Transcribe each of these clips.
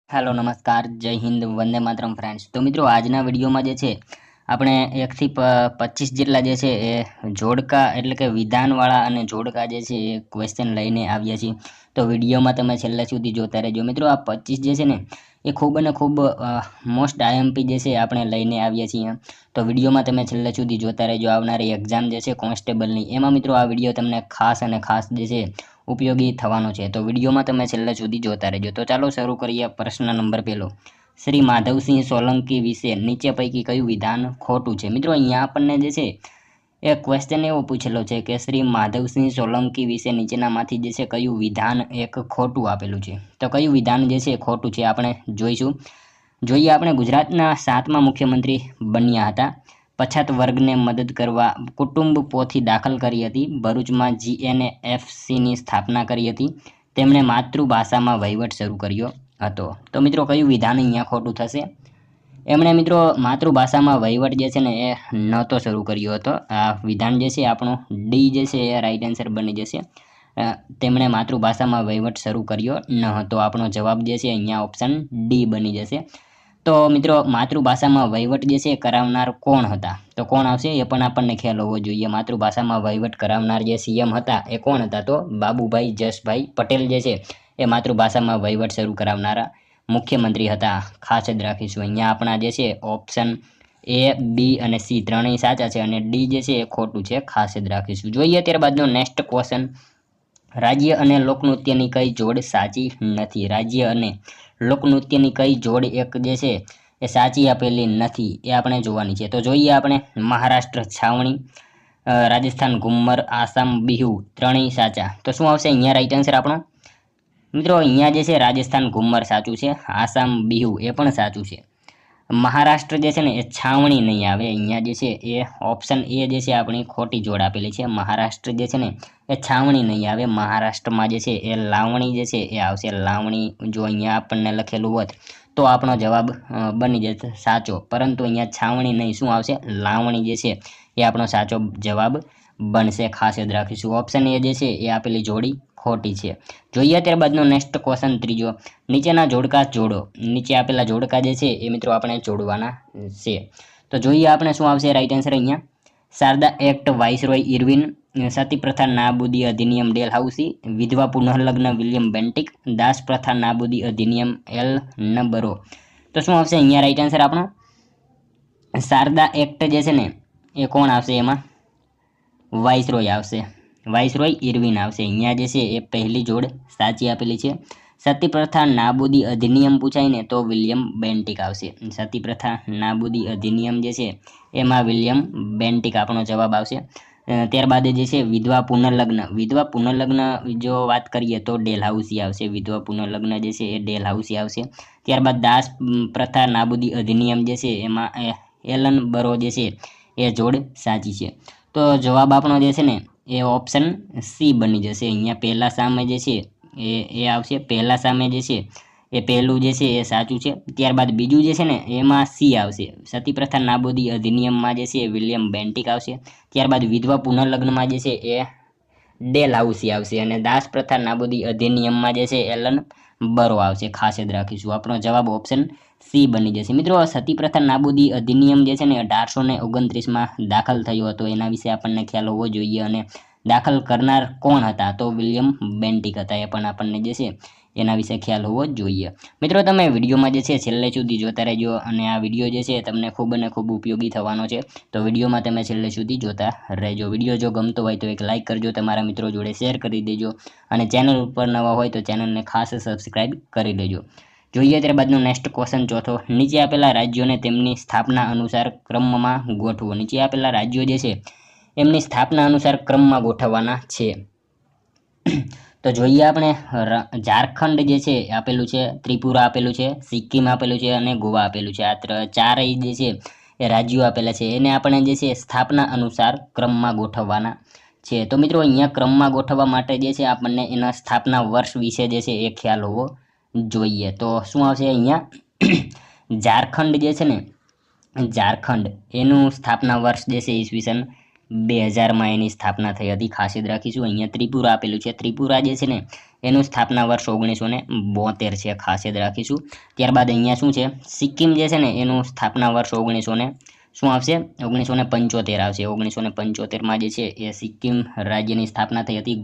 Hello नमस्कार जय Hind Vande Mataram friends. तो मित्रों આજના વિડીયોમાં જે છે આપણે 1 થી 25 જેટલા જે છે એ જોડકા એટલે કે વિધાનવાળા અને જોડકા જે છે એ ક્વેશ્ચન લઈને આવ્યા છીએ। તો વિડીયોમાં તમે છેલ્લે સુધી જોતા રહેજો। મિત્રો આ 25 જે છે ને એ ખૂબ અને ખૂબ મોસ્ટ આઈએમપી જે છે આપણે લઈને આવ્યા છીએ। તો વિડીયોમાં તમે છેલ્લે સુધી જોતા રહેજો। આવનારી એક્ઝામ જે છે કોન્સ્ટેબલની એમાં મિત્રો આ વિડીયો તમને ખાસ અને ખાસ જે છે ઉપયોगी થવાનો છે। તો વિડીયોમાં તમે છેલ્લે સુધી જોતા રહેજો। તો ચાલો શરૂ કરીએ। પ્રશ્ન નંબર પહેલો, શ્રી માધવસિંહ સોલંકી વિશે નીચે પૈકી કયું વિધાન ખોટું છે? મિત્રો અહીંયા આપણને જે છે એ ક્વેશ્ચન એવો પૂછેલો છે કે શ્રી માધવસિંહ સોલંકી વિશે નીચેનામાંથી જે છે કયું વિધાન એક ખોટું આપેલું છે? તો કયું વિધાન જે છે ખોટું છે આપણે જોઈશું। જોઈએ આપણે ગુજરાતના 7મા મુખ્યમંત્રી બન્યા હતા। પછાત વર્ગને મદદ કરવા કુટુંબ પોથી દાખલ કરી હતી। ભરૂચમાં જીએનએફસીની સ્થાપના કરી હતી। તેમણે માતૃભાષામાં વહીવટ શરૂ કર્યો હતો। તો મિત્રો કયું વિધાન અહીંયા ખોટું થશે? એમણે મિત્રો માતૃભાષામાં વહીવટ જે છે ને એ નહોતો શરૂ કર્યો હતો। આ વિધાન જે છે આપણું ડી જે છે એ રાઈટ આન્સર બની જશે। તેમણે માતૃભાષામાં વહીવટ શરૂ કર્યો ન હતો। આપણો જવાબ જે છે અહીંયા ઓપ્શન ડી બની જશે। તો મિત્રો માતૃભાષામાં વહીવટ જે છે કરાવનાર કોણ હતા? તો કોણ આવશે એ પણ આપણને ખ્યાલ હોવો જોઈએ। માતૃભાષામાં વહીવટ કરાવનાર જે સીએમ હતા એ કોણ હતા? તો બાબુભાઈ જસભાઈ પટેલ જે છે એ માતૃભાષામાં વહીવટ શરૂ કરાવનારા મુખ્યમંત્રી હતા। ખાસ જ રાખીશું। અહીંયા આપણા જે છે ઓપ્શન એ બી અને સી ત્રણેય સાચા છે અને ડી જે છે એ ખોટું છે। ખાસ જ રાખીશું। જોઈએ ત્યારબાદનો નેક્સ્ટ ક્વેશ્ચન, રાજ્ય અને લોકનૃત્યની કઈ જોડ સાચી નથી? રાજ્ય અને લોકનૃત્યની કઈ જોડ એક જે છે એ સાચી આપેલી નથી એ આપણે જોવાની છે। તો જોઈએ આપણે મહારાષ્ટ્ર છાવણી, રાજસ્થાન ઘુમ્મર, આસામ બિહુ ત્રણેય સાચા। તો શું આવશે અહીંયા રાઈટ આન્સર આપણો? મિત્રો અહીંયા જે છે રાજસ્થાન ઘુમ્મર સાચું છે, આસામ બિહુ એ પણ સાચું છે। મહારાષ્ટ્ર જે છે ને એ છાવણી નહીં આવે। અહીંયા જે છે એ ઓપ્શન એ જે છે આપણી ખોટી જોડ આપેલી છે। મહારાષ્ટ્ર જે છે ને એ છાવણી નહીં આવે। મહારાષ્ટ્રમાં જે છે એ લાવણી જે છે એ આવશે। લાવણી જો અહીંયા આપણને લખેલું હોત તો આપણો જવાબ બની જશે સાચો, પરંતુ અહીંયા છાવણી નહીં, શું આવશે? લાવણી જે છે એ આપણો સાચો જવાબ બનશે। ખાસ યાદ રાખીશું। ઓપ્શન એ જે છે એ આપેલી જોડી ખોટી છે। જોઈએ ત્યારબાદનો નેક્સ્ટ ક્વેશ્ચન ત્રીજો, નીચેના જોડકા જોડો। નીચે આપેલા જોડકા જે છે એ મિત્રો આપણે જોડવાના છે। તો જોઈએ આપણે શું આવશે રાઈટ આન્સર અહીંયા? શારદા એક્ટ વાઇસરોય ઇરવિન, સતી પ્રથા નાબૂદી અધિનિયમ ડેલહાઉસી, વિધવા પુનઃલગ્ન વિલિયમ બેન્ટિક, દાસ પ્રથા નાબૂદી અધિનિયમ એલ નબરો। તો શું આવશે અહીંયા રાઈટ આન્સર આપણો? શારદા એક્ટ જે છે ને એ કોણ આવશે એમાં? વાઇસરોય આવશે। વાઇસરોય ઇરવિન આવશે। અહીંયા જે છે એ પહેલી જોડ સાચી આપેલી છે। સતી પ્રથા નાબૂદી અધિનિયમ પૂછાય ને તો વિલિયમ બેન્ટિક આવશે। સતી પ્રથા નાબૂદી અધિનિયમ જે છે એમાં વિલિયમ બેન્ટિક આપણો જવાબ આવશે। ત્યારબાદ જે છે વિધવા પુનર્લગ્ન, વિધવા પુનર્લગ્ન જો વાત કરીએ તો ડેલહાઉસી આવશે। વિધવા પુનર્લગ્ન જે છે એ ડેલહાઉસી આવશે। ત્યારબાદ દાસ પ્રથા નાબૂદી અધિનિયમ જે છે એમાં એલન બરો જે છે એ જોડ સાચી છે। તો જવાબ આપણો જે છે ને એ ઓપ્શન સી બની જશે। અહીંયા પહેલા સામે જે છે એ આવશે। પહેલા સામે જે છે એ પહેલું જે છે એ સાચું છે। ત્યારબાદ બીજું જે છે ને એમાં સી આવશે। સતી પ્રથા નાબૂદી અધિનિયમમાં જે છે વિલિયમ બેન્ટિક આવશે। ત્યારબાદ વિધવા પુનર્લગ્નમાં જે છે એ ડેલહાઉસી આવશે અને દાસ પ્રથા નાબૂદી અધિનિયમમાં જે છે એલન બરો આવશે। ખાસ યાદ રાખીશું। આપણો જવાબ ઓપ્શન સી બની જશે। મિત્રો સતી પ્રથા નાબૂદી અધિનિયમ જે છે ને 1829માં દાખલ થયો હતો, એના વિશે આપણને ખ્યાલ હોવો જોઈએ અને દાખલ કરનાર કોણ હતા? તો વિલિયમ બેન્ટિક હતા। એ પણ આપણને જે છે એના વિશે ખ્યાલ હોવો જોઈએ। મિત્રો તમે વિડીયોમાં જે છે છેલ્લે સુધી જોતા રહેજો અને આ વિડીયો જે છે તમને ખૂબ અને ખૂબ ઉપયોગી થવાનો છે। તો વિડીયોમાં તમે છેલ્લે સુધી જોતા રહેજો। વિડીયો જો ગમતો હોય તો એક લાઇક કરજો, તમારા મિત્રો જોડે શેર કરી દેજો અને ચેનલ ઉપર નવા હોય તો ચેનલને ખાસ સબસ્ક્રાઇબ કરી લેજો। જોઈએ ત્યારબાદનો નેક્સ્ટ ક્વેશ્ચન ચોથો, નીચે આપેલા રાજ્યોને તેમની સ્થાપના અનુસાર ક્રમમાં ગોઠવો। નીચે આપેલા રાજ્યો જે છે એમની સ્થાપના અનુસાર ક્રમમાં ગોઠવવાના છે। તો જોઈએ આપણે ઝારખંડ જે છે આપેલું છે, ત્રિપુરા આપેલું છે, સિક્કિમ આપેલું છે અને ગોવા આપેલું છે। આ ચારેય જે છે એ રાજ્યો આપેલા છે, એને આપણે જે છે સ્થાપના અનુસાર ક્રમમાં ગોઠવવાના છે। તો મિત્રો અહીંયા ક્રમમાં ગોઠવવા માટે જે છે આપણને એના સ્થાપના વર્ષ વિશે જે છે એ ખ્યાલ હોવો જોઈએ। તો શું આવશે અહીંયા? ઝારખંડ જે છે ને, ઝારખંડ એનું સ્થાપના વર્ષ જે છે ઈસવીસન 2000માં એની સ્થાપના થઈ હતી, ખાસ યાદ રાખીશું. અહીંયા ત્રિપુરા આપેલું છે, ત્રિપુરા જે છે ને એનું સ્થાપના વર્ષ 1972 છે, ખાસ યાદ રાખીશું. ત્યારબાદ અહીંયા શું છે, સિક્કિમ જે છે ને એનું સ્થાપના વર્ષ 1975 આવશે. 1975માં જે છે એ સિક્કિમ રાજ્યની સ્થાપના થઈ હતી.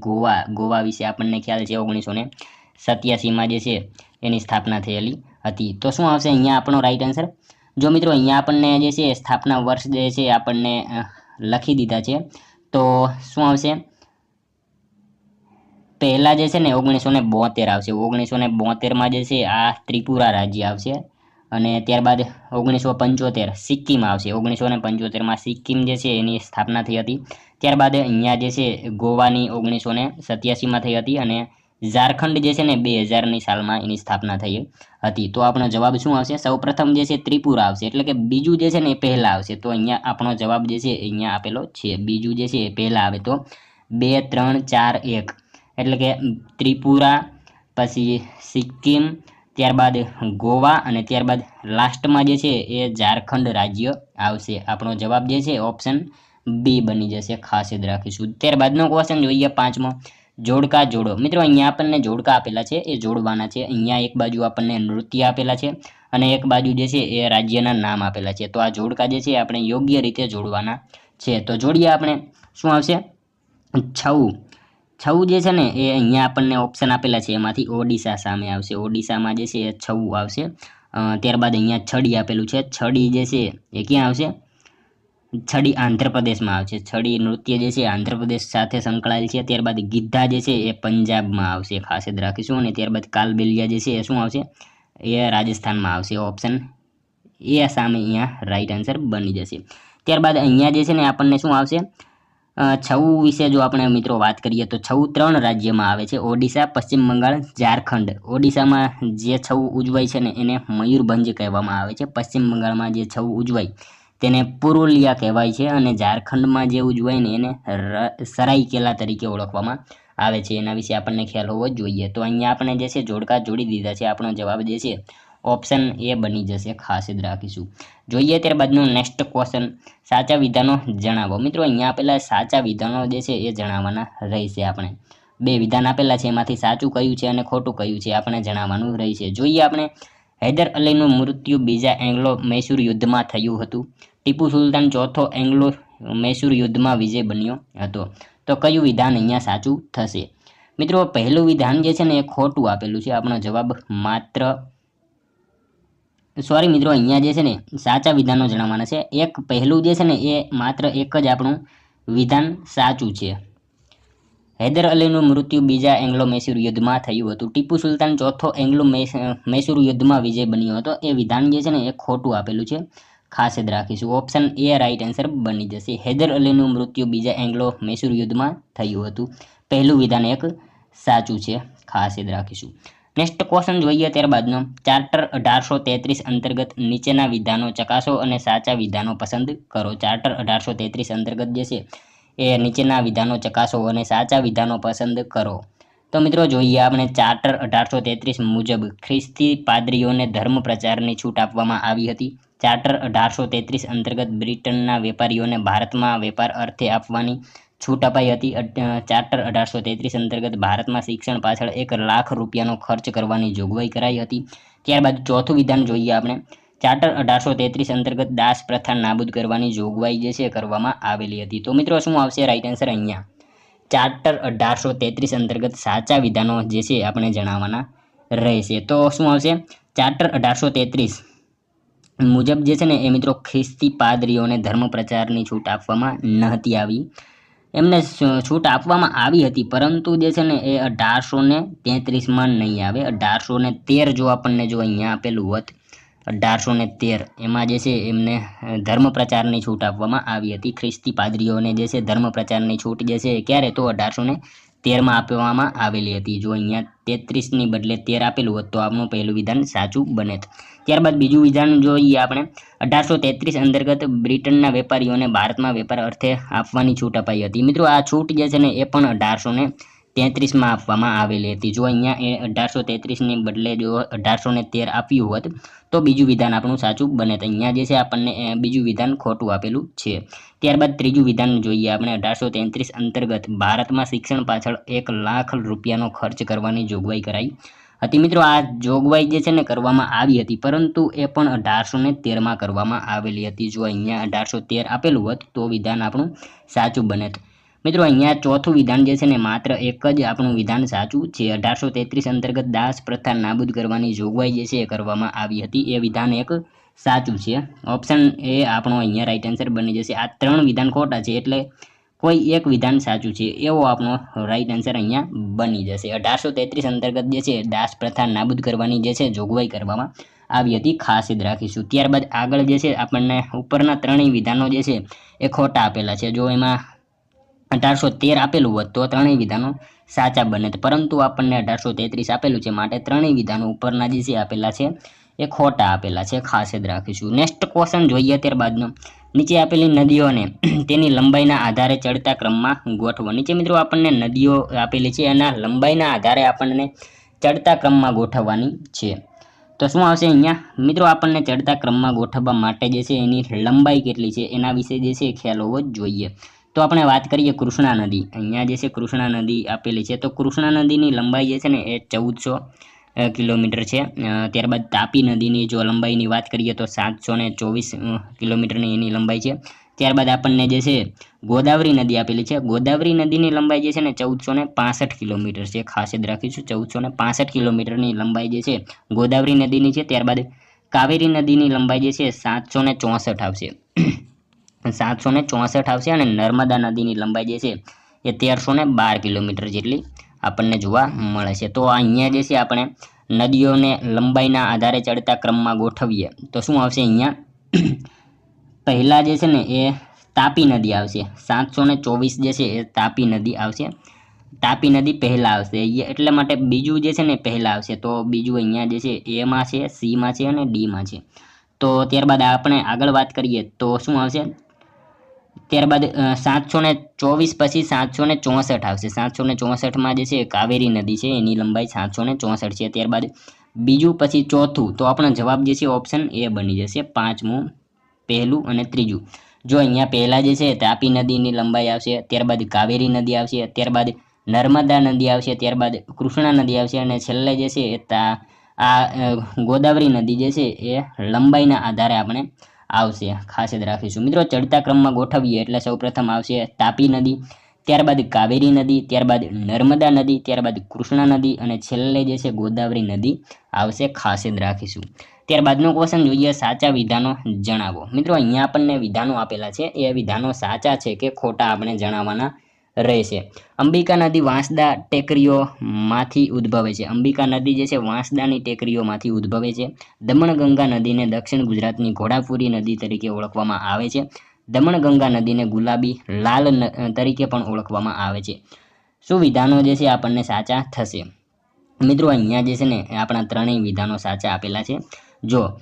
ગોવા વિશે આપણને ખ્યાલ છે, 1987માં જે છે એની સ્થાપના થયેલી હતી. તો શું આવશે અહીંયા આપણો રાઈટ આન્સર? જો મિત્રો અહીંયા આપણને જે છે સ્થાપના વર્ષ જે છે આપણને લખી દીધા છે, તો શું આવશે? પહેલા જે છે ને 1972 આવશે. 1972માં જે છે આ ત્રિપુરા રાજ્ય આવશે, અને ત્યારબાદ 1975 સિક્કિમ આવશે. 1975માં સિક્કિમ જે છે એની સ્થાપના થઈ હતી. ત્યારબાદ અહીંયા જે છે ગોવાની 1987માં થઈ હતી, અને ઝારખંડ જે છે ને 2000ની સાલમાં એની સ્થાપના થઈ હતી. તો આપણો જવાબ શું આવશે? સૌપ્રથમ જે છે ત્રિપુરા આવશે, એટલે કે બીજું જે છે ને એ પહેલા આવશે. તો અહીંયા આપણો જવાબ જે છે અહીંયા આપેલો છે, બીજું જે છે એ પહેલા આવે. તો 2 3 4 1 એટલે કે ત્રિપુરા, પછી સિક્કિમ, ત્યારબાદ ગોવા, અને ત્યારબાદ લાસ્ટમાં જે છે એ ઝારખંડ રાજ્ય આવશે. આપણો જવાબ જે છે ઓપ્શન બી બની જશે, ખાસ યાદ રાખીશું. ત્યારબાદનો ક્વેશ્ચન જોઈએ 5મો, જોડકા જોડો. મિત્રો અહીંયા આપણને જોડકા આપેલા છે, એ જોડવાના છે. અહીંયા એક બાજુ આપણને નૃત્ય આપેલા છે, અને એક બાજુ જે છે એ રાજ્યના નામ આપેલા છે. તો આ જોડકા જે છે આપણે યોગ્ય રીતે જોડવાના છે. તો જોડીએ આપણે. શું આવશે? છઉ જે છે ને એ અહીંયા આપણને ઓપ્શન આપેલા છે, એમાંથી ઓડિશા સામે આવશે. ઓડિશામાં જે છે એ છઉ આવશે. ત્યારબાદ અહીંયા છડી આપેલું છે, છડી જે છે એ ક્યાં આવશે? છડી આંધ્રપ્રદેશમાં આવશે. છડી નૃત્ય જે છે આંધ્રપ્રદેશ સાથે સંકળાયેલ છે. ત્યારબાદ ગિદ્ધા જે છે એ પંજાબમાં આવશે, ખાસ યાદ રાખીશું. અને ત્યારબાદ કાલબેલિયા જે છે એ શું આવશે? એ રાજસ્થાનમાં આવશે. ઓપ્શન એ સામે અહીંયા રાઈટ આન્સર બની જશે. ત્યારબાદ અહીંયા જે છે ને આપણને શું આવશે? છઉ વિશે જો આપણે મિત્રો વાત કરીએ તો છઉ 3 રાજ્યમાં આવે છે, ઓડિશા, પશ્ચિમ બંગાળ, ઝારખંડ. ઓડિશામાં જે છઉ ઉજવાય છે ને એને મયુરભંજ કહેવામાં આવે છે. પશ્ચિમ બંગાળમાં જે છઉ ઉજવાય તેને પુરુલિયા કહેવાય છે, અને ઝારખંડમાં જે ઉજવાય ને એને સરાઈકેલા તરીકે ઓળખવામાં આવે છે. એના વિશે આપણને ખ્યાલ હોવો જ જોઈએ. તો અહીંયા આપણે જે છે જોડકા જોડી દીધા છે. આપણો જવાબ જે છે ઓપ્શન એ બની જશે, ખાસ યાદ રાખીશું. જોઈએ ત્યારબાદનું નેક્સ્ટ ક્વેશ્ચન, સાચા વિધાનો જણાવો. મિત્રો અહીંયા આપેલા સાચા વિધાનો જે છે એ જણાવવાના રહેશે. આપણે 2 વિધાન આપેલા છે, એમાંથી સાચું કયું છે અને ખોટું કયું છે આપણે જણાવવાનું રહેશે. જોઈએ આપણે. હૈદર અલીનું મૃત્યુ બીજા એંગ્લો મૈસૂર યુદ્ધમાં થયું હતું. ટીપુ સુલતાન ચોથો એંગ્લો મૈસૂર યુદ્ધમાં વિજય બન્યો હતો. તો કયું વિધાન અહીંયા સાચું થશે? મિત્રો પહેલું વિધાન જે છે ને એ ખોટું આપેલું છે. આપણો જવાબ મિત્રો અહીંયા જે છે ને સાચા વિધાનો જણાવવાના છે. એક પહેલું જે છે ને એ માત્ર એક જ આપણું વિધાન સાચું છે. હૈદર અલીનું મૃત્યુ બીજા એંગ્લો મૈસૂર યુદ્ધમાં થયું હતું. ટીપુ સુલતાન ચોથો એંગ્લો મૈસૂર યુદ્ધમાં વિજય બન્યો હતો. એ વિધાન જે છે ને એ ખોટું આપેલું છે, ખાસ યાદ રાખીશું. ઓપ્શન એ રાઈટ આન્સર બની જશે. હૈદર અલીનું મૃત્યુ બીજા એંગ્લો મૈસૂર યુદ્ધમાં થયું હતું. પહેલું વિધાન એક સાચું છે, ખાસ યાદ રાખીશું. નેક્સ્ટ ક્વેશ્ચન જોઈએ ત્યારબાદનો. ચાર્ટર 1833 અંતર્ગત નીચેના વિધાનો ચકાસો અને સાચા વિધાનો પસંદ કરો. ચાર્ટર 1833 અંતર્ગત જે છે એ નીચેના વિધાનો ચકાસો અને સાચા વિધાનો પસંદ કરો. તો મિત્રો જોઈએ આપણે. ચાર્ટર 1833 મુજબ ખ્રિસ્તી પાદરીઓને ધર્મ પ્રચારની છૂટ આપવામાં આવી હતી. ચાર્ટર 1833 અંતર્ગત બ્રિટનના વેપારીઓને ભારતમાં વેપાર અર્થે આપવાની છૂટ અપાઈ હતી. ચાર્ટર 1833 અંતર્ગત ભારતમાં શિક્ષણ પાછળ 1 લાખ રૂપિયાનો ખર્ચ કરવાની જોગવાઈ કરાઈ હતી. ત્યારબાદ ચોથું વિધાન જોઈએ આપણે. ચાર્ટર 1833 અંતર્ગત દાસ પ્રથા નાબૂદ કરવાની જોગવાઈ જે છે કરવામાં આવેલી હતી. તો મિત્રો શું આવશે રાઈટ આન્સર? અહીંયા ચાર્ટર 1833 અંતર્ગત સાચા વિધાનો જે છે આપણે જણાવવાના રહેશે. તો શું આવશે? ચાર્ટર 1833 મુજબ જે છે ને એ મિત્રો ખ્રિસ્તી પાદરીઓને ધર્મ પ્રચારની છૂટ આપવામાં નહોતી આવી. એમને છૂટ આપવામાં આવી હતી, પરંતુ જે છે ને એ 1833માં નહીં આવે. 1813 જો આપણને જો અહીંયા આપેલું હોત 1813 એમાં જે છે એમને ધર્મ પ્રચારની છૂટ આપવામાં આવી હતી. ખ્રિસ્તી પાદરીઓને જે છે ધર્મ પ્રચારની છૂટ જે છે ક્યારે? તો 1813માં આપવામાં આવેલી હતી. જો અહીંયા 33ની બદલે 13 આપેલું હોત તો આપણું પહેલું વિધાન સાચું બને. ત્યારબાદ બીજું વિધાન જોઈએ આપણે. 1833 અંતર્ગત બ્રિટનના વેપારીઓને ભારતમાં વેપાર અર્થે આપવાની છૂટ અપાઈ હતી. મિત્રો આ છૂટ જે છે ને એ પણ 1833માં આપવામાં આવેલી હતી। જો અહીંયા એ 1833ની બદલે જો 1813 આપ્યું હોત તો બીજું વિધાન આપણું સાચું બને। તો અહીંયા જે છે આપણને બીજું વિધાન ખોટું આપેલું છે। ત્યારબાદ ત્રીજું વિધાન જોઈએ આપણે 1833 અંતર્ગત ભારતમાં શિક્ષણ પાછળ 1 લાખ રૂપિયાનો ખર્ચ કરવાની જોગવાઈ કરાઈ હતી। મિત્રો આ જોગવાઈ જે છે ને કરવામાં આવી હતી, પરંતુ એ પણ 1813માં કરવામાં આવેલી હતી। જો અહીંયા 1813 આપેલું હોત તો વિધાન આપણું સાચું બને। મિત્રો અહીંયા ચોથું વિધાન જે છે ને માત્ર એક જ આપણું વિધાન સાચું છે। 1833 અંતર્ગત દાસ પ્રથા નાબૂદ કરવાની જોગવાઈ જે છે એ કરવામાં આવી હતી, એ વિધાન એક સાચું છે। ઓપ્શન એ આપણો અહીંયા રાઈટ આન્સર બની જશે। આ 3 વિધાન ખોટા છે એટલે કોઈ એક વિધાન સાચું છે એવો આપણો રાઈટ આન્સર અહીંયા બની જશે। 1833 અંતર્ગત જે છે દાસ પ્રથા નાબૂદ કરવાની જે છે જોગવાઈ કરવામાં આવી હતી, ખાસ યાદ રાખીશું। ત્યારબાદ આગળ જે છે આપણને ઉપરના 3 વિધાનો જે છે એ ખોટા આપેલા છે। જો એમાં 1813 આપેલું હોત તો 3 વિધાનો સાચા બને, પરંતુ આપણને 1833 આપેલું છે માટે 3 વિધાનો ઉપરના જે છે આપેલા છે એ ખોટા આપેલા છે, ખાસ યાદ રાખીશું। નેક્સ્ટ ક્વેશ્ચન જોઈએ ત્યારબાદનો, નીચે આપેલી નદીઓને તેની લંબાઈના આધારે ચડતા ક્રમમાં ગોઠવો। નીચે મિત્રો આપણને નદીઓ આપેલી છે, એના લંબાઈના આધારે આપણને ચડતા ક્રમમાં ગોઠવવાની છે। તો શું આવશે અહીંયા મિત્રો? આપણને ચડતા ક્રમમાં ગોઠવવા માટે જે છે એની લંબાઈ કેટલી છે એના વિશે જે છે ખ્યાલ હોવો જ જોઈએ। તો આપણે વાત કરીએ કૃષ્ણા નદી, અહીંયા જે છે કૃષ્ણા નદી આપેલી છે। તો કૃષ્ણા નદીની લંબાઈ જે છે ને એ 1400 કિલોમીટર છે। ત્યારબાદ તાપી નદીની જો લંબાઈની વાત કરીએ તો 724 કિલોમીટરની એની લંબાઈ છે। ત્યારબાદ આપણને જે છે ગોદાવરી નદી આપેલી છે, ગોદાવરી નદીની લંબાઈ જે છે ને 1465 કિલોમીટર છે, ખાસ યાદ રાખીશું। 1465 કિલોમીટરની લંબાઈ જે છે ગોદાવરી નદીની છે। ત્યારબાદ કાવેરી નદીની લંબાઈ જે છે 764 આવશે 764 આવશે, અને નર્મદા નદીની લંબાઈ જે છે એ 1312 કિલોમીટર જેટલી આપણને જોવા મળે છે। તો અહીંયા જે છે આપણે નદીઓને લંબાઈના આધારે ચડતા ક્રમમાં ગોઠવીએ તો શું આવશે? અહીંયા પહેલા જે છે ને એ તાપી નદી આવશે, 724 જે છે એ તાપી નદી આવશે, તાપી નદી પહેલા આવશે એટલે માટે બીજું જે છે ને પહેલા આવશે। તો બીજું અહીંયા જે છે એમાં છે, સીમાં છે અને ડીમાં છે। તો ત્યારબાદ આપણે આગળ વાત કરીએ તો શું આવશે? ત્યારબાદ 724 પછી 764 આવશે, 764માં જે છે કાવેરી નદી છે એની લંબાઈ 764 છે। ત્યારબાદ બીજું પછી ચોથું, તો આપણો જવાબ જે છે ઓપ્શન એ બની જશે, પાંચમું, પહેલું અને ત્રીજું। જો અહીંયા પહેલા જે છે તાપી નદીની લંબાઈ આવશે, ત્યારબાદ કાવેરી નદી આવશે, ત્યારબાદ નર્મદા નદી આવશે, ત્યારબાદ કૃષ્ણા નદી આવશે, અને છેલ્લે જે છે આ ગોદાવરી નદી જે છે એ લંબાઈના આધારે આપણે આવશે, ખાસ યાદ રાખીશું। મિત્રો ચડતા ક્રમમાં ગોઠવીએ એટલે સૌપ્રથમ આવશે તાપી નદી, ત્યારબાદ કાવેરી નદી, ત્યારબાદ નર્મદા નદી, ત્યારબાદ કૃષ્ણા નદી અને છેલ્લે જે છે ગોદાવરી નદી આવશે, ખાસ યાદ રાખીશું। ત્યારબાદનો ક્વેશ્ચન જોઈએ, સાચા વિધાનો જણાવો। મિત્રો અહીંયા આપણને વિધાનો આપેલા છે, એ વિધાનો સાચા છે કે ખોટા આપણે જણાવવાના રહેશે। અંબિકા નદી વાંસદા ટેકરીઓમાંથી ઉદ્ભવે છે, અંબિકા નદી જે છે વાંસદાની ટેકરીઓમાંથી ઉદ્ભવે છે। દમણગંગા નદીને દક્ષિણ ગુજરાતની ઘોડાપુરી નદી તરીકે ઓળખવામાં આવે છે। દમણગંગા નદીને ગુલાબી લાલ તરીકે પણ ઓળખવામાં આવે છે। શું વિધાનો જે છે આપણને સાચા થશે? મિત્રો અહીંયા જે છે ને આપણા 3 વિધાનો સાચા આપેલા છે। જો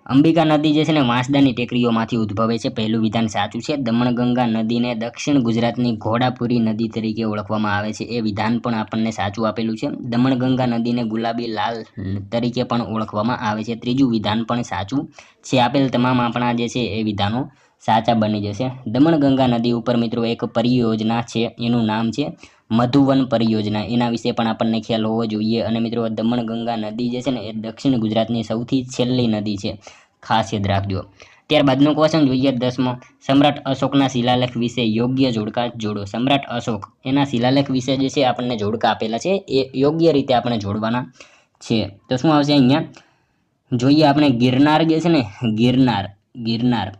અંબિકા નદી જે છે ને વાંસદાની ટેકરીઓમાંથી ઉદ્ભવે છે, પહેલું વિધાન સાચું છે। દમણગંગા નદીને દક્ષિણ ગુજરાતની ઘોડાપુરી નદી તરીકે ઓળખવામાં આવે છે, એ વિધાન પણ આપણને સાચું આપેલું છે। દમણગંગા નદીને ગુલાબી લાલ તરીકે પણ ઓળખવામાં આવે છે, ત્રીજું વિધાન પણ સાચું છે। આપેલ તમામ આપણા જે છે એ વિધાનો સાચા બની જશે। દમણગંગા નદી ઉપર મિત્રો એક પરિયોજના છે, એનું નામ છે મધુવન પરિયોજના, એના વિશે પણ આપણને ખ્યાલ હોવો જોઈએ। અને મિત્રો દમણગંગા નદી જે છે ને એ દક્ષિણ ગુજરાતની સૌથી છેલ્લી નદી છે, ખાસ યાદ રાખજો। ત્યારબાદનો ક્વેશ્ચન જોઈએ 10મો, સમ્રાટ અશોકના શિલાલેખ વિશે યોગ્ય જોડકા જોડો। સમ્રાટ અશોક એના શિલાલેખ વિશે જે છે આપણને જોડકા આપેલા છે, એ યોગ્ય રીતે આપણે જોડવાના છે। તો શું આવશે અહીંયા? જોઈએ આપણે ગિરનાર જે છે ને ગિરનાર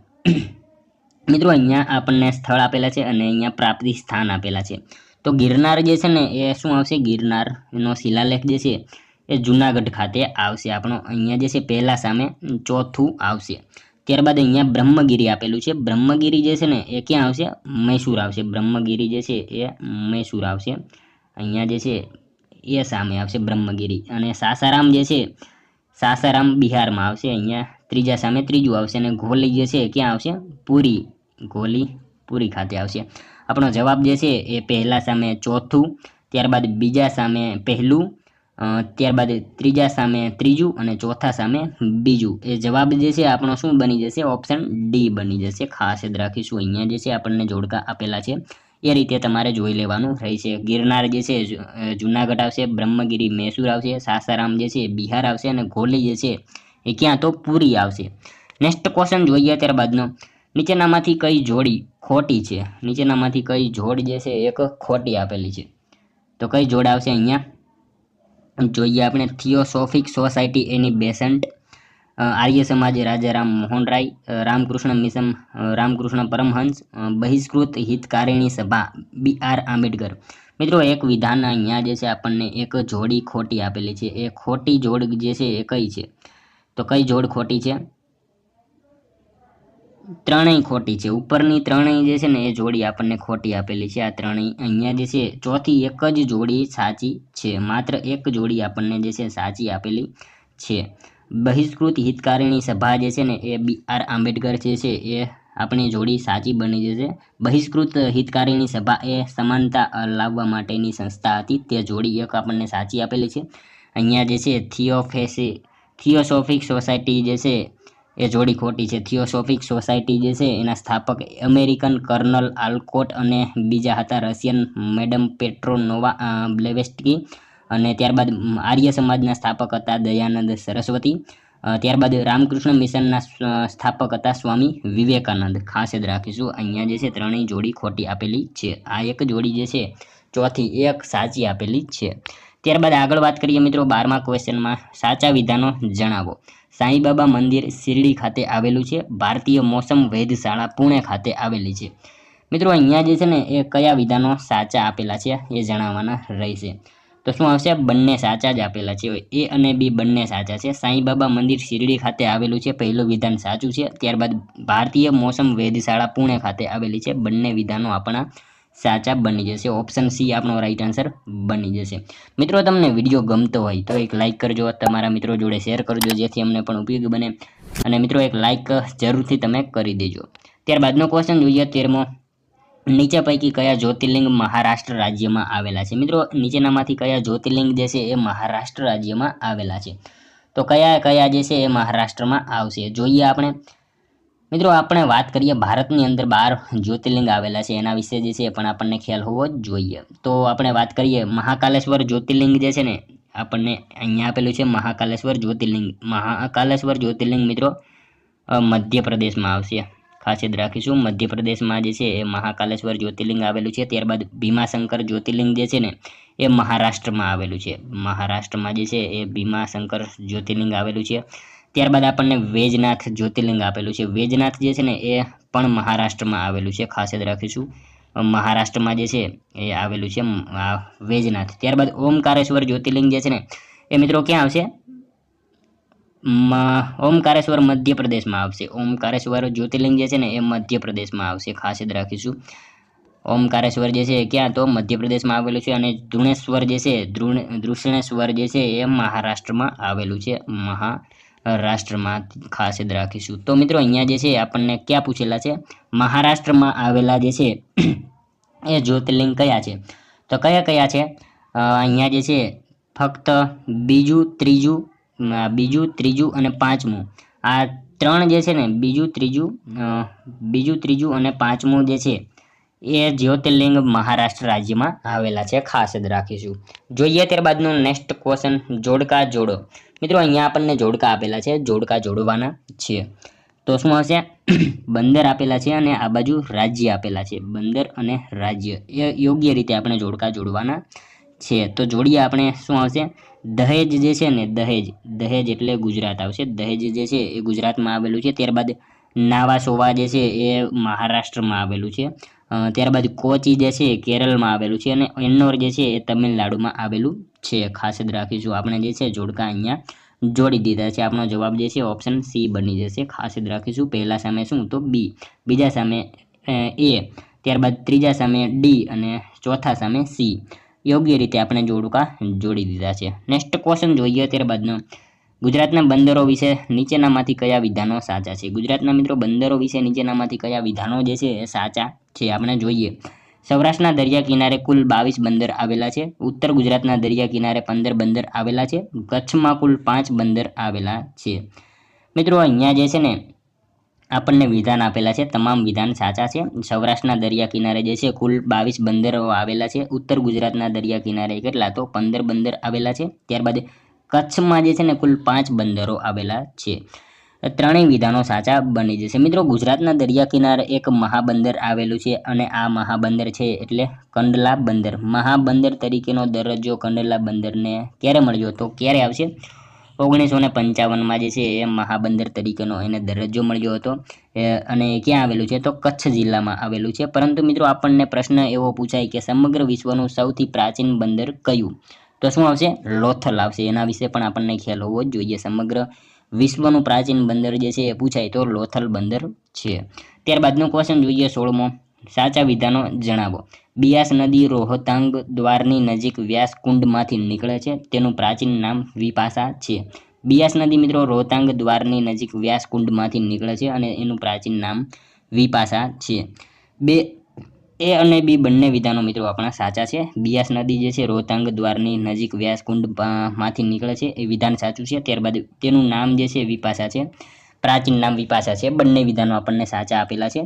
મિત્રો અહીંયા આપણને સ્થળ આપેલા છે અને અહીંયા પ્રાપ્તિ સ્થાન આપેલા છે। તો ગિરનાર જે છે ને એ શું આવશે? ગિરનારનો શિલાલેખ જે છે એ જુનાગઢ ખાતે આવશે આપણો, અહીંયા જે છે પહેલા સામે ચોથું આવશે। ત્યારબાદ અહીંયા બ્રહ્મગીરી આપેલું છે, બ્રહ્મગીરી જે છે ને એ ક્યાં આવશે? મૈસૂર આવશે, બ્રહ્મગીરી જે છે એ મૈસૂર આવશે, અહીંયા જે છે એ સામે આવશે બ્રહ્મગીરી। અને સાસારામ જે છે સાસારામ બિહારમાં આવશે, અહીંયા ત્રીજા સામે ત્રીજું આવશે। અને ઘોલી જે છે ક્યાં આવશે? પુરી ખાતે આવશે। આપણો જવાબ જે છે એ પહેલા સામે ચોથું, ત્યારબાદ બીજા સામે પહેલું, ત્યારબાદ ત્રીજા સામે ત્રીજું અને ચોથા સામે બીજું. એ જવાબ જે છે આપણો શું બની જશે? ઓપ્શન ડી બની જશે. ખાસ યાદ રાખીશું. અહીંયા જે છે આપણને જોડકા આપેલા છે એ રીતે તમારે જોઈ લેવાનું રહેશે. ગિરનાર જે છે જુનાગઢ આવશે, બ્રહ્મગીરી મૈસૂર આવશે, સાસારામ જે છે બિહાર આવશે અને ઘોલી જે છે એ ક્યાં? તો પુરી આવશે. નેક્સ્ટ ક્વેશ્ચન જોઈએ ત્યારબાદનો, નીચેનામાંથી કઈ જોડી ખોટી છે? નીચેનામાંથી કઈ જોડ જે છે એક ખોટી આપેલી છે? તો કઈ જોડ આવશે અહીંયા? જોઈએ આપણે. થિયોસોફિક સોસાયટી એની બેસન્ટ, આર્ય સમાજ રાજારામ મોહન રાય, રામકૃષ્ણ મિશન રામકૃષ્ણ પરમહંસ, બહિષ્કૃત હિતકારિણી સભા BR આંબેડકર. મિત્રો એક વિધાન અહીંયા જે છે આપણને એક જોડી ખોટી આપેલી છે. એ ખોટી જોડ જે છે એ કઈ છે? તો કઈ જોડ ખોટી છે? ત્રણેય ખોટી છે. ઉપરની ત્રણેય જે છે ને એ જોડી આપણને ખોટી આપેલી છે. આ ત્રણેય અહીંયા જે છે ચોથી એક જ જોડી સાચી છે. માત્ર એક જોડી આપણને જે છે સાચી આપેલી છે. બહિષ્કૃત હિતકારિણી સભા જે છે ને એ BR આંબેડકર જે છે એ આપણી જોડી સાચી બની જશે. બહિષ્કૃત હિતકારિણી સભા એ સમાનતા લાવવા માટેની સંસ્થા હતી. તે જોડી એક આપણને સાચી આપેલી છે. અહીંયા જે છે થિયોસોફિક સોસાયટી જે છે એ જોડી ખોટી છે. થિયોસોફિક સોસાયટી જે છે એના સ્થાપક અમેરિકન કર્નલ આલ્કોટ અને બીજા હતા રશિયન મેડમ પેટ્રોનોવા બ્લેવેસ્કી. અને ત્યારબાદ આર્ય સમાજના સ્થાપક હતા દયાનંદ સરસ્વતી. ત્યારબાદ રામકૃષ્ણ મિશનના સ્થાપક હતા સ્વામી વિવેકાનંદ. ખાસ યાદ રાખીશું. અહીંયા જે છે ત્રણેય જોડી ખોટી આપેલી છે. આ એક જોડી જે છે ચોથી એક સાચી આપેલી છે. ત્યારબાદ આગળ વાત કરીએ મિત્રો 12મા ક્વેશ્ચનમાં, સાચા વિધાનો જણાવો. સાંઈબાબા મંદિર શિરડી ખાતે આવેલું છે. ભારતીય મોસમ વૈધશાળા પુણે ખાતે આવેલી છે. મિત્રો અહીંયા જે છે ને એ કયા વિધાનો સાચા આપેલા છે એ જણાવવાના રહેશે. તો શું આવશે? બંને સાચા જ આપેલા છે. A અને B બંને સાચા છે. સાંઈબાબા મંદિર શિરડી ખાતે આવેલું છે, પહેલું વિધાન સાચું છે. ત્યારબાદ ભારતીય મોસમ વૈધશાળા પુણે ખાતે આવેલી છે. બંને વિધાનો આપણા સાચા બની જશે. ઓપ્શન સી આપણો રાઈટ આન્સર બની જશે. મિત્રો તમને વિડીયો ગમતો હોય તો એક લાઇક કરજો, તમારા મિત્રો જોડે શેર કરજો જેથી અમને પણ ઉપયોગી બને. અને મિત્રો એક લાઇક જરૂરથી તમે કરી દેજો. ત્યારબાદનો ક્વેશ્ચન જોઈએ 13મો, નીચે પૈકી કયા જ્યોતિર્લિંગ મહારાષ્ટ્ર રાજ્યમાં આવેલા છે? મિત્રો નીચેનામાંથી કયા જ્યોતિર્લિંગ જે છે એ મહારાષ્ટ્ર રાજ્યમાં આવેલા છે? તો કયા કયા જે છે એ મહારાષ્ટ્રમાં આવશે જોઈએ આપણે. મિત્રો આપણે વાત કરીએ ભારતની અંદર 12 જ્યોતિર્લિંગ આવેલા છે એના વિશે જે છે પણ આપણને ખ્યાલ હોવો જ જોઈએ. તો આપણે વાત કરીએ મહાકાલેશ્વર જ્યોતિર્લિંગ જે છે ને આપણને અહીંયા આપેલું છે મહાકાલેશ્વર જ્યોતિર્લિંગ. મહાકાલેશ્વર જ્યોતિર્લિંગ મિત્રો મધ્યપ્રદેશમાં આવશે. ખાસ યાદ રાખીશું. મધ્યપ્રદેશમાં જે છે એ મહાકાલેશ્વર જ્યોતિર્લિંગ આવેલું છે. ત્યારબાદ ભીમાશંકર જ્યોતિર્લિંગ જે છે ને એ મહારાષ્ટ્રમાં આવેલું છે. મહારાષ્ટ્રમાં જે છે એ ભીમાશંકર જ્યોતિર્લિંગ આવેલું છે. ત્યારબાદ આપણને વૈજનાથ જ્યોતિર્લિંગ આપેલું છે. વૈજનાથ જે છે ને એ પણ મહારાષ્ટ્રમાં આવેલું છે. ખાસ યાદ રાખીશું. મહારાષ્ટ્રમાં જે છે એ આવેલું છે વૈજનાથ. ત્યારબાદ ઓમકારેશ્વર જ્યોતિર્લિંગ જે છે ને એ મિત્રો ક્યાં આવશે? ઓમકારેશ્વર મધ્યપ્રદેશમાં આવશે. ઓમકારેશ્વર જ્યોતિર્લિંગ જે છે ને એ મધ્યપ્રદેશમાં આવશે. ખાસ યાદ રાખીશું. ઓમકારેશ્વર જે છે ક્યાં? તો મધ્યપ્રદેશમાં આવેલું છે. અને ધૃણેશ્વર જે છે ધૃષ્ણેશ્વર જે છે એ મહારાષ્ટ્રમાં આવેલું છે. મહારાષ્ટ્રમાં ખાસ યાદ રાખીશું. તો મિત્રો અહીંયા જે છે આપણને ક્યાં પૂછેલા છે? મહારાષ્ટ્રમાં આવેલા જે છે એ જ્યોતિર્લિંગ કયા છે? તો કયા કયા છે? અહીંયા જે છે ફક્ત બીજું, ત્રીજું અને પાંચમું, આ ત્રણ જે છે ને બીજું, ત્રીજું અને પાંચમું જે છે એ જ્યોતિર્લિંગ મહારાષ્ટ્ર રાજ્યમાં આવેલા છે. ખાસ યાદ રાખીશું. જોઈએ ત્યારબાદનો નેક્સ્ટ ક્વેશ્ચન, જોડકા જોડો. મિત્રો અહીંયા આપણને જોડકા આપેલા છે, જોડકા જોડવાના છે. તો શું આવશે? બંદર આપેલા છે અને આ બાજુ રાજ્ય આપેલા છે. બંદર અને રાજ્ય એ યોગ્ય રીતે આપણે જોડકા જોડવાના છે. તો જોડીએ આપણે. શું આવશે? દહેજ જે છે ને દહેજ એટલે ગુજરાત આવશે. દહેજ જે છે એ ગુજરાતમાં આવેલું છે. ત્યારબાદ નાવાસોવા જે છે એ મહારાષ્ટ્રમાં આવેલું છે. ત્યારબાદ કોચી જે છે કેરળમાં આવેલું છે. અને એન્નોર જે છે એ તમિલનાડુમાં આવેલું છે. ખાસ યાદ રાખીશું. આપણે જે છે જોડકા અહીંયા જોડી દીધા છે. આપણો જવાબ જે છે ઓપ્શન સી બની જશે. ખાસ યાદ રાખીશું. પહેલા સામે શું? તો બી, બીજા સામે એ, ત્યારબાદ ત્રીજા સામે ડી અને ચોથા સામે સી. યોગ્ય રીતે આપણે જોડકા જોડી દીધા છે. નેક્સ્ટ ક્વેશ્ચન જોઈએ ત્યારબાદનો, ગુજરાતના બંદરો વિશે નીચેનામાંથી કયા વિધાનો સાચા છે? ગુજરાતના મિત્રો બંદરો વિશે નીચેનામાંથી કયા વિધાનો જે છે એ સાચા છે આપણે જોઈએ. સૌરાષ્ટ્રના દરિયા કિનારે કુલ 22 બંદર આવેલા છે. ઉત્તર ગુજરાતના દરિયા કિનારે 15 બંદર આવેલા છે. કચ્છમાં કુલ 5 બંદર આવેલા છે. મિત્રો અહીંયા જે છે ને આપણને વિધાન આપેલા છે, તમામ વિધાન સાચા છે. સૌરાષ્ટ્રના દરિયા કિનારે જે છે કુલ 22 બંદરો આવેલા છે. ઉત્તર ગુજરાતના દરિયા કિનારે કેટલા તો 15 બંદર આવેલા છે. ત્યારબાદ કચ્છમાં જે છે ને કુલ 5 બંદરો આવેલા છે. ત્રણેય વિધાનો સાચા બની જશે. મિત્રો ગુજરાતના દરિયા કિનારે એક મહાબંદર આવેલું છે અને આ મહાબંદર છે એટલે કંડલા બંદર. મહાબંદર તરીકેનો દરજ્જો કંડલા બંદરને ક્યારે મળ્યો તો ક્યારે આવશે? 1955માં જે છે એ મહાબંદર તરીકેનો એને દરજ્જો મળ્યો હતો અને ક્યાં આવેલું છે તો કચ્છ જિલ્લામાં આવેલું છે. પરંતુ મિત્રો આપણને પ્રશ્ન એવો પૂછાય કે સમગ્ર વિશ્વનું સૌથી પ્રાચીન બંદર કયું? તો શું આવશે? લોથલ આવશે. એના વિશે પણ આપણને ખ્યાલ હોવો જ જોઈએ. સમગ્ર વિશ્વનું પ્રાચીન બંદર જે છે એ પૂછાય તો લોથલ બંદર છે. ત્યારબાદનો ક્વેશ્ચન જોઈએ 16મો. સાચા વિધાનો જણાવો. બિયાસ નદી રોહતાંગ દ્વારની નજીક વ્યાસ કુંડમાંથી નીકળે છે. તેનું પ્રાચીન નામ વિપાસા છે. બિયાસ નદી મિત્રો રોહતાંગ દ્વારની નજીક વ્યાસ કુંડમાંથી નીકળે છે અને એનું પ્રાચીન નામ વિપાસા છે. A અને B બંને વિધાનો મિત્રો આપણા સાચા છે. બિયાસ નદી જે છે રોહતાંગ દ્વારની નજીક વ્યાસ કુંડમાંથી નીકળે છે એ વિધાન સાચું છે. ત્યારબાદ તેનું નામ જે છે વિપાસા છે, પ્રાચીન નામ વિપાસા છે. બંને વિધાનો આપણને સાચા આપેલા છે.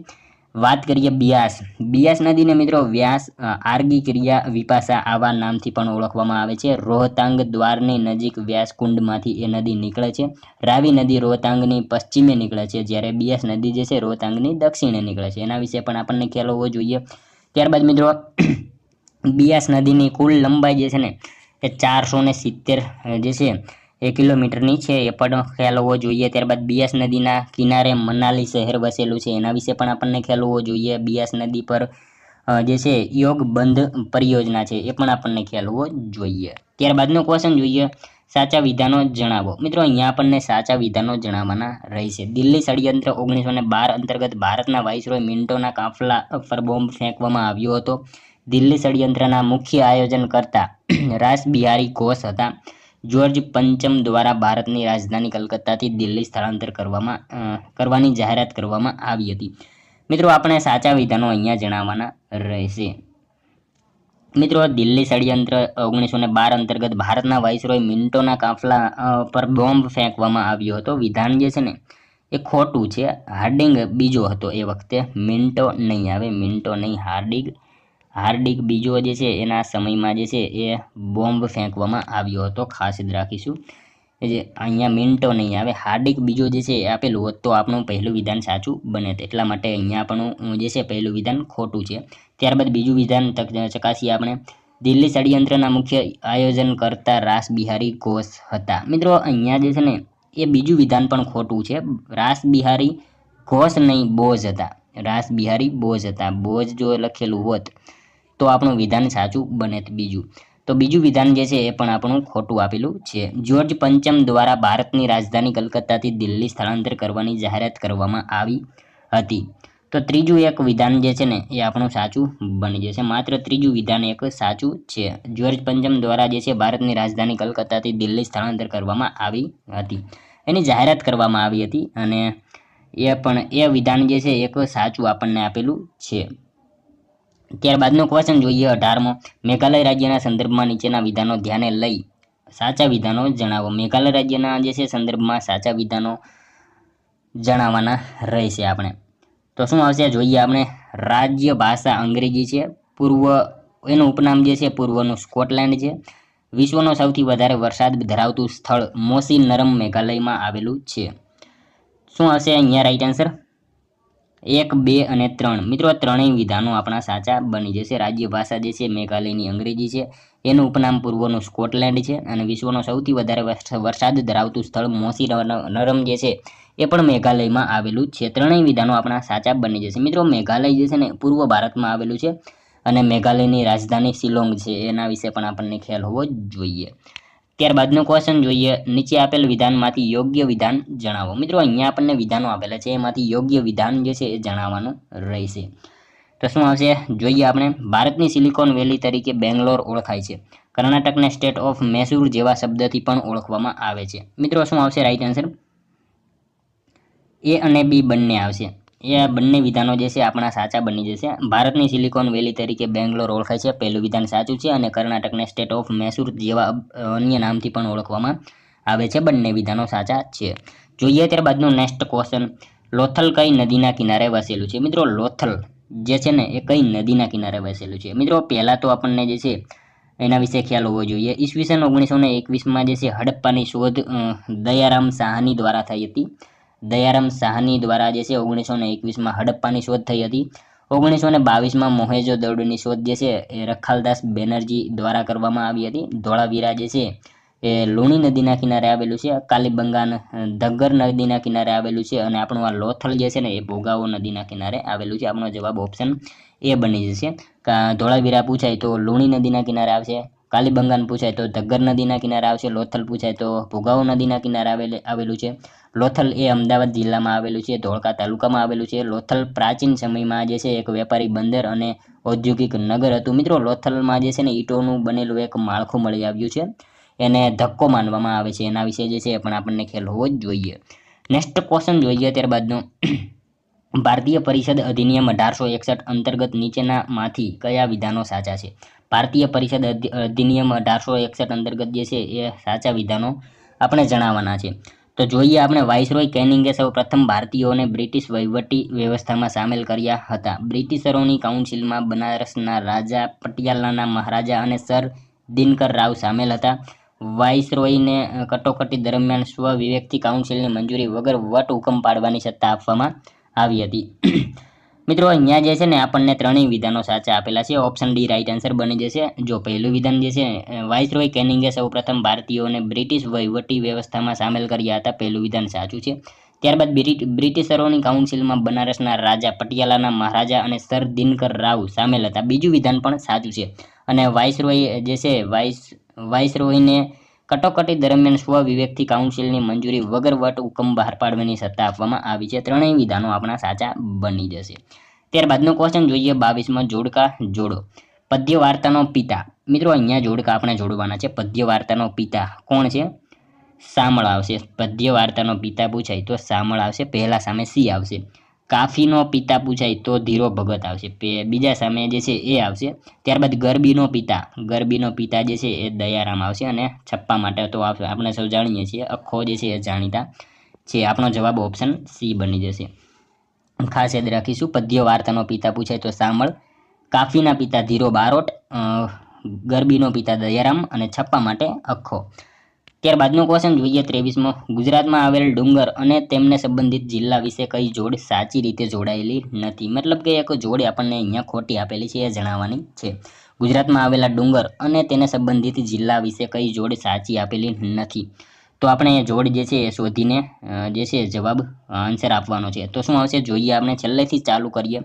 વાત કરીએ બિયાસ નદીને મિત્રો વ્યાસ, આર્ગી ક્રિયા, વિપાસા આવા નામથી પણ ઓળખવામાં આવે છે. રોહતાંગ દ્વારની નજીક વ્યાસ કુંડમાંથી એ નદી નીકળે છે. રાવી નદી રોહતાંગની પશ્ચિમે નીકળે છે, જ્યારે બિયાસ નદી જે છે રોહતાંગની દક્ષિણે નીકળે છે. એના વિશે પણ આપણને ખ્યાલ હોવો જોઈએ. ત્યારબાદ મિત્રો બિયાસ નદીની કુલ લંબાઈ જે છે ને એ 470 જે છે એ કિલોમીટરની છે, એ પણ ખ્યાલ હોવો જોઈએ. ત્યારબાદ બિયાસ નદીના કિનારે મનાલી શહેર વસેલું છે, એના વિશે પણ આપણને ખ્યાલ હોવો જોઈએ. બિયાસ નદી પર જે છે યોગ બંધ પરિયોજના છે, એ પણ આપણને ખ્યાલ હોવો જોઈએ. ત્યારબાદનો ક્વેશ્ચન જોઈએ. સાચા વિધાનો જણાવો. મિત્રો અહીંયા આપણને સાચા વિધાનો જણાવવાના રહેશે. દિલ્હી ષડયંત્ર 1912 અંતર્ગત ભારતના વાઇસરોય મિન્ટોના કાફલા પર બોમ્બ ફેંકવામાં આવ્યો હતો. દિલ્હી ષડયંત્રના મુખ્ય આયોજનકર્તા રાસ બિહારી ઘોષ હતા. જ્યોર્જ પંચમ દ્વારા ભારતની રાજધાની કલકત્તાથી દિલ્હી સ્થળાંતર કરવાની જાહેરાત કરવામાં આવી હતી. મિત્રો આપણે સાચા વિધાનો અહીંયા જણાવવાના રહેશે. મિત્રો દિલ્હી ષડયંત્ર 1912 અંતર્ગત ભારતના વાઇસરોય મિન્ટોના કાફલા પર બોમ્બ ફેંકવામાં આવ્યો હતો. વિધાન જે છે ને એ ખોટું છે. હાર્ડિંગ બીજો હતો એ વખતે, મિન્ટો નહીં આવે, મિન્ટો નહીં, હાર્ડિંગ બીજો જે છે એના સમયમાં જે છે એ બોમ્બ ફેંકવામાં આવ્યો હતો. ખાસ યાદ રાખીશું. જે અહીંયા મિન્ટો નહીં આવે, હાર્ડિંગ બીજો જે છે એ આપેલું હોત તો આપણું પહેલું વિધાન સાચું બને. એટલા માટે અહીંયા આપણું જે છે પહેલું વિધાન ખોટું છે. ત્યારબાદ બીજું વિધાન ચકાસીએ આપણે. દિલ્હી ષડયંત્રના મુખ્ય આયોજનકર્તા રાસ બિહારી ઘોષ હતા. મિત્રો અહીંયા જે છે ને એ બીજું વિધાન પણ ખોટું છે. રાસ બિહારી ઘોષ નહીં, બોઝ હતા. રાસ બિહારી બોઝ હતા. બોઝ જો લખેલું હોત તો આપણું વિધાન સાચું બને. બીજું વિધાન જે છે એ પણ આપણું ખોટું આપેલું છે. જ્યોર્જ પંચમ દ્વારા ભારતની રાજધાની કલકત્તાથી દિલ્હી સ્થળાંતર કરવાની જાહેરાત કરવામાં આવી હતી. તો ત્રીજું એક વિધાન જે છે ને એ આપણું સાચું બની જશે. માત્ર ત્રીજું વિધાન એક સાચું છે. જ્યોર્જ પંચમ દ્વારા જે છે ભારતની રાજધાની કલકત્તાથી દિલ્હી સ્થળાંતર કરવામાં આવી હતી, એની જાહેરાત કરવામાં આવી હતી અને એ વિધાન જે છે એક સાચું આપણને આપેલું છે. ત્યારબાદનો ક્વેશ્ચન જોઈએ 18મો. મેઘાલય રાજ્યના સંદર્ભમાં નીચેના વિધાનો ધ્યાને લઈ સાચા વિધાનો જણાવો. મેઘાલય રાજ્યના જે છે સંદર્ભમાં સાચા વિધાનો જણાવવાના રહેશે આપણે. તો શું આવશે જોઈએ આપણે. રાજ્ય ભાષા અંગ્રેજી છે. એનું ઉપનામ જે છે પૂર્વનું સ્કોટલેન્ડ છે. વિશ્વનો સૌથી વધારે વરસાદ ધરાવતું સ્થળ મોસી નરમ મેઘાલયમાં આવેલું છે. શું આવશે અહીંયા રાઈટ આન્સર? 1, 2 અને 3. મિત્રો ત્રણેય વિધાનો આપણા સાચા બની જશે. રાજ્ય ભાષા જે છે મેઘાલયની અંગ્રેજી છે. એનું ઉપનામ પૂર્વનું સ્કોટલેન્ડ છે અને વિશ્વનો સૌથી વધારે વરસાદ ધરાવતું સ્થળ મોસી નરમ જે છે એ પણ મેઘાલયમાં આવેલું છે. ત્રણેય વિધાનો આપણા સાચા બની જશે. મિત્રો મેઘાલય જે છે ને પૂર્વ ભારતમાં આવેલું છે અને મેઘાલયની રાજધાની શિલોંગ છે. એના વિશે પણ આપણને ખ્યાલ હોવો જ જોઈએ. ત્યારબાદનો ક્વેશ્ચન જોઈએ. નીચે આપેલ વિધાનમાંથી યોગ્ય વિધાન જણાવો. મિત્રો અહીંયા આપણને વિધાનો આપેલા છે, એમાંથી યોગ્ય વિધાન જે છે એ જણાવવાનું રહેશે. તો શું આવશે જોઈએ આપણે. ભારતની સિલિકોન વેલી તરીકે બેંગ્લોર ઓળખાય છે. કર્ણાટકને સ્ટેટ ઓફ મૈસૂર જેવા શબ્દથી પણ ઓળખવામાં આવે છે. મિત્રો શું આવશે રાઈટ આન્સર? A અને B બંને આવશે. એ બંને વિધાનો જે છે આપણા સાચા બની જશે. ભારતની સિલિકોન વેલી તરીકે બેંગ્લોર ઓળખાય છે, પહેલું વિધાન સાચું છે. અને કર્ણાટકને સ્ટેટ ઓફ મૈસૂર જેવા અન્ય નામથી પણ ઓળખવામાં આવે છે. બંને વિધાનો સાચા છે. જોઈએ ત્યારબાદનું નેક્સ્ટ ક્વેશ્ચન, લોથલ કઈ નદીના કિનારે વસેલું છે? મિત્રો લોથલ જે છે ને એ કઈ નદીના કિનારે વસેલું છે? મિત્રો પહેલા તો આપણને જે છે એના વિશે ખ્યાલ હોવો જોઈએ. ઈસવીસન 1921માં જે છે હડપ્પાની શોધ દયારામ સાહની દ્વારા થઈ હતી. દયારામ સાહની દ્વારા જે છે 1921માં હડપ્પાની શોધ થઈ હતી. 1922માં મોહેજો દડોની શોધ જે છે એ રખાલદાસ બેનર્જી દ્વારા કરવામાં આવી હતી. ધોળાવીરા જે છે એ લુણી નદીના કિનારે આવેલું છે. કાલીબંગાન ધગ્ગર નદીના કિનારે આવેલું છે. અને આપણું આ લોથલ જે છે ને એ ભોગાવો નદીના કિનારે આવેલું છે. આપણો જવાબ ઓપ્શન એ બની જશે. ધોળાવીરા પૂછાય તો લુણી નદીના કિનારે આવશે. કાલીબંગાન પૂછાય તો ધગ્ગર નદીના કિનારે આવશે. લોથલ પૂછાય તો ભોગાવો નદીના કિનારે આવેલું છે. લોથલ એ અમદાવાદ જિલ્લામાં આવેલું છે, ધોળકા તાલુકામાં આવેલું છે. લોથલ પ્રાચીન સમયમાં જે છે એક વેપારી બંદર અને ઔદ્યોગિક નગર હતું. મિત્રો લોથલમાં જે છે ને ઈંટોનું બનેલું એક માળખું મળી આવ્યું છે, એને ધક્કો માનવામાં આવે છે. એના વિશે જે છે પણ આપણને ખ્યાલ હોવો જ જોઈએ. નેક્સ્ટ ક્વેશ્ચન જોઈએ ત્યારબાદનો, ભારતીય પરિષદ અધિનિયમ 1861 અંતર્ગત નીચેનામાંથી કયા વિધાનો સાચા છે? ભારતીય પરિષદ અધિનિયમ 1861 અંતર્ગત જે છે એ સાચા વિધાનો આપણે જણાવવાના છે. તો જોઈએ આપણે, વાઇસરોય કેનિંગે સૌ પ્રથમ ભારતીયોને બ્રિટિશ વહીવટી વ્યવસ્થામાં સામેલ કર્યા હતા. બ્રિટિશરોની કાઉન્સિલમાં બનારસના રાજા, પટિયાલાના મહારાજા અને સર દિનકર રાવ સામેલ હતા. વાઇસરોયને કટોકટી દરમિયાન સ્વ-વિવેકથી કાઉન્સિલની મંજૂરી વગર વટ હુકમ પાડવાની સત્તા આપવામાં આવી હતી. મિત્રો અહીંયા જે છે ને આપણને ત્રણેય વિધાનો સાચા આપેલા છે. ઓપ્શન ડી રાઈટ આન્સર બની જશે. જો પહેલું વિધાન જે છે, વાઇસરોય કેનિંગે સૌ પ્રથમ ભારતીયોને બ્રિટિશ વહીવટી વ્યવસ્થામાં સામેલ કર્યા હતા, પહેલું વિધાન સાચું છે. ત્યારબાદ બ્રિટિશરોની કાઉન્સિલમાં બનારસના રાજા, પટિયાલાના મહારાજા અને સર દિનકર રાવ સામેલ હતા, બીજું વિધાન પણ સાચું છે. અને વાઇસરોય જે છે વાઇસરોયને કટોકટી દરમિયાન સ્વ-વિવેકથી કાઉન્સિલની મંજૂરી વગર વટ હુકમ બહાર પાડવાની સત્તા આપવામાં આવી છે. ત્રણેય વિધાનો આપણા સાચા બની જશે. ત્યારબાદનો ક્વેશ્ચન જોઈએ 22માં, જોડકા જોડો. પદ્ય વાર્તાનો પિતા. મિત્રો અહીંયા જોડકા આપણે જોડવાના છે. પદ્ય વાર્તાનો પિતા કોણ છે? શામળ આવશે. પદ્ય વાર્તાનો પિતા પૂછાય તો શામળ આવશે. પહેલા સામે સી આવશે. કાફીનો પિતા પૂછાય તો ધીરો ભગત આવશે. બીજા સામે જે છે એ આવશે. ત્યારબાદ ગરબીનો પિતા જે છે એ દયારામ આવશે. અને છપ્પા માટે તો આપણે સૌ જાણીએ છીએ, અખો જે છે એ જાણીતા છે. આપણો જવાબ ઓપ્શન સી બની જશે. ખાસ યાદ રાખીશું, પદ્ય વાર્તાનો પિતા પૂછાય તો શામળ, કાફીના પિતા ધીરો બારોટ, ગરબીનો પિતા દયારામ અને છપ્પા માટે અખો. ત્યારબાદનો ક્વેશ્ચન જોઈએ 23મો, ગુજરાતમાં આવેલ ડુંગર અને તેમને સંબંધિત જિલ્લા વિશે કઈ જોડ સાચી રીતે જોડાયેલી નથી? મતલબ કે એક જોડ આપણને અહીંયા ખોટી આપેલી છે, એ જણાવવાની છે. ગુજરાતમાં આવેલા ડુંગર અને તેને સંબંધિત જિલ્લા વિશે કઈ જોડ સાચી આપેલી નથી? તો આપણે એ જોડ જે છે એ શોધીને જે છે જવાબ આન્સર આપવાનો છે. તો શું આવશે જોઈએ આપણે, છેલ્લેથી ચાલુ કરીએ.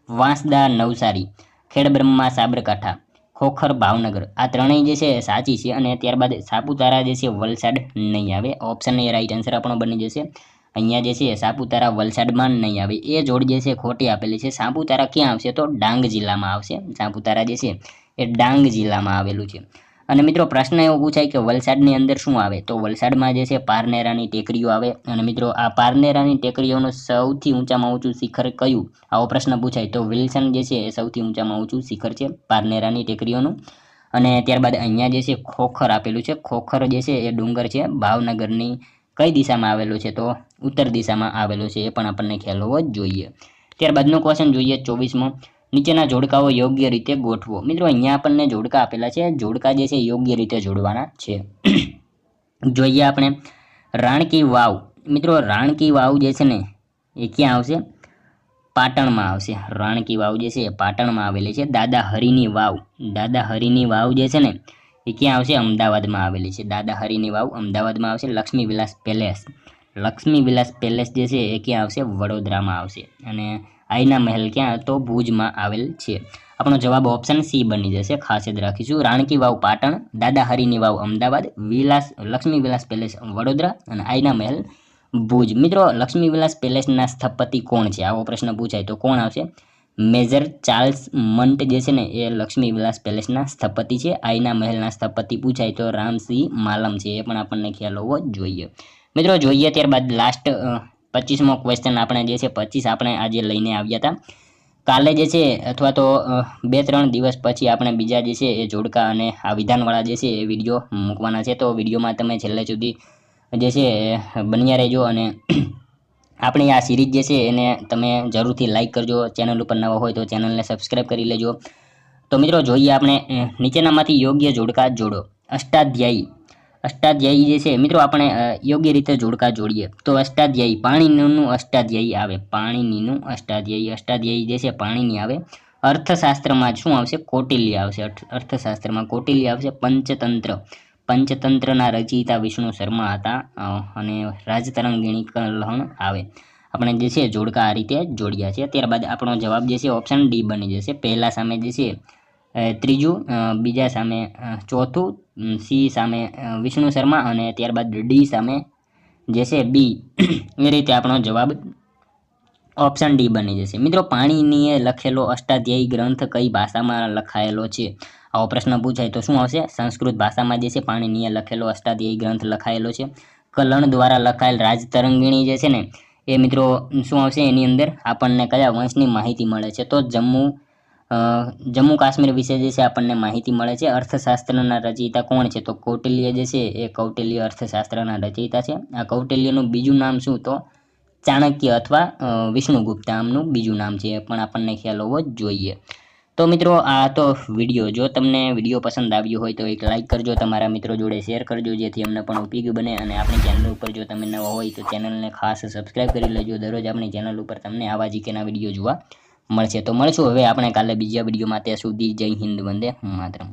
વાંસદા નવસારી, ખેડબ્રહ્મા સાબરકાંઠા, ખોખર ભાવનગર, આ ત્રણેય જે છે સાચી છે. અને ત્યારબાદ સાપુતારા જે છે વલસાડ નહીં આવે. ઓપ્શન એ રાઈટ આન્સર આપણો બની જશે. અહીંયા જે છે સાપુતારા વલસાડમાં નહીં આવે. એ જોડ જે છે ખોટી આપેલી છે. સાપુતારા ક્યાં આવશે? તો ડાંગ જિલ્લામાં આવશે. સાપુતારા જે છે એ ડાંગ જિલ્લામાં આવેલું છે. અને મિત્રો પ્રશ્ન એવો પૂછાય કે વલસાડની અંદર શું આવે? તો વલસાડમાં જે છે પારનેરાની ટેકરીઓ આવે. અને મિત્રો આ પારનેરાની ટેકરીઓનું સૌથી ઊંચામાં ઊંચું શિખર કયું? આવો પ્રશ્ન પૂછાય તો વિલ્સન જે છે એ સૌથી ઊંચામાં ઊંચું શિખર છે પારનેરાની ટેકરીઓનું. અને ત્યારબાદ અહીંયા જે છે ખોખર આપેલું છે. ખોખર જે છે એ ડુંગર છે, ભાવનગરની કઈ દિશામાં આવેલું છે? તો ઉત્તર દિશામાં આવેલું છે. એ પણ આપણને ખ્યાલ હોવો જ જોઈએ. ત્યારબાદનો ક્વેશ્ચન જોઈએ 24મો, નીચેના જોડકાઓ યોગ્ય રીતે ગોઠવો. મિત્રો અહીંયા આપણને જોડકા આપેલા છે. જોડકા જે છે યોગ્ય રીતે જોડવાના છે. જોઈએ આપણે, રાણકી વાવ. મિત્રો રાણકી વાવ જે છે ને એ ક્યાં આવશે? પાટણમાં આવશે. રાણકી વાવ જે છે એ પાટણમાં આવેલી છે. દાદા હરિની વાવ જે છે ને એ ક્યાં આવશે? અમદાવાદમાં આવેલી છે. દાદા હરિની વાવ અમદાવાદમાં આવશે. લક્ષ્મી વિલાસ પેલેસ જે છે એ ક્યાં આવશે? વડોદરામાં આવશે. અને આઈના મહેલ ક્યાં? તો ભુજમાં આવેલ છે. આપણો જવાબ ઓપ્શન સી બની જશે. ખાસ યાદ રાખીશું, રાણકી વાવ પાટણ, દાદા હરિની વાવ અમદાવાદ, લક્ષ્મી વિલાસ પેલેસ વડોદરા અને આઈના મહેલ ભુજ. મિત્રો લક્ષ્મી વિલાસ પેલેસના સ્થપતિ કોણ છે? આવો પ્રશ્ન પૂછાય તો કોણ આવશે? મેજર ચાર્લ્સ મંટ જે છે ને એ લક્ષ્મી વિલાસ પેલેસના સ્થપતિ છે. આઈના મહેલના સ્થપતિ પૂછાય તો રામસિંહ માલમ છે. એ પણ આપણને ખ્યાલ હોવો જ જોઈએ. મિત્રો જોઈએ ત્યારબાદ લાસ્ટ 25મો ક્વેશ્ચન આપણે જે છે 25 આપણે આજે લઈને આવ્યા હતા. કાલે જે છે અથવા તો 2-3 દિવસ પછી આપણે બીજા જે છે એ જોડકા અને આ વિધાનવાળા જે છે એ વિડીયો મૂકવાના છે. તો વિડીયોમાં તમે છેલ્લે સુધી જે છે બન્યા રહેજો અને આપણી આ સિરીઝ જે છે એને તમે જરૂરથી લાઇક કરજો. ચેનલ ઉપર નવા હોય તો ચેનલને સબસ્ક્રાઈબ કરી લેજો. તો મિત્રો જોઈએ આપણે નીચેનામાંથી યોગ્ય જોડકા જોડો. અષ્ટાધ્યાયી જે છે મિત્રો આપણે યોગ્ય રીતે જોડકા જોડીએ તો અષ્ટાધ્યાયી પાણીનીનું અષ્ટાધ્યાયી આવે. પાણીનીનું અષ્ટાધ્યાયી જે છે પાણીની આવે. અર્થશાસ્ત્રમાં શું આવશે? કૌટિલ્ય આવશે. અર્થશાસ્ત્રમાં કૌટિલ્ય આવશે. પંચતંત્રના રચયિતા વિષ્ણુ શર્મા હતા અને રાજતરંગિણી કલહણ આવે. આપણે જે છે જોડકા આ રીતે જોડ્યા છે. ત્યારબાદ આપણો જવાબ જે છે ઓપ્શન ડી બની જશે. પહેલા સામે જે છે ત્રીજું, બીજા સામે ચોથું, સી સામે વિષ્ણુ શર્મા અને ત્યારબાદ ડી સામે જે છે બી. એ રીતે આપણો જવાબ ઓપ્શન ડી બની જશે. મિત્રો પાણીનીએ લખેલો અષ્ટાધ્યાયી ગ્રંથ કઈ ભાષામાં લખાયેલો છે? આવો પ્રશ્ન પૂછાય તો શું આવશે? સંસ્કૃત ભાષામાં જે છે પાણીનીએ લખેલો અષ્ટાધ્યાયી ગ્રંથ લખાયેલો છે. કલણ દ્વારા લખાયેલ રાજતરંગિણી જે છે ને એ મિત્રો શું આવશે? એની અંદર આપણને કયા વંશની માહિતી મળે છે? તો જમ્મુ કાશ્મીર વિશે જે છે આપણને માહિતી મળે છે. અર્થશાસ્ત્રના રચયિતા કોણ છે? તો કૌટિલ્ય જે છે એ કૌટિલ્ય અર્થશાસ્ત્રના રચયિતા છે. આ કૌટિલ્યનું બીજું નામ શું? તો ચાણક્ય અથવા વિષ્ણુગુપ્ત આમનું બીજું નામ છે. એ પણ આપણને ખ્યાલ હોવો જ જોઈએ. તો મિત્રો આ તો વિડીયો, જો તમને વિડીયો પસંદ આવ્યો હોય તો એક લાઇક કરજો, તમારા મિત્રો જોડે શેર કરજો જેથી અમને પણ ઉપયોગી બને. અને આપણી ચેનલ ઉપર જો તમે નવા હોય તો ચેનલને ખાસ સબસ્ક્રાઈબ કરી લેજો. દરરોજ આપણી ચેનલ ઉપર તમને આવા જીકેના વિડીયો જોવા મળશે. તો મળશું હવે આપણે કાલે બીજા વિડીયોમાં. ત્યાં સુધી જય હિન્દ, વંદે માતરમ.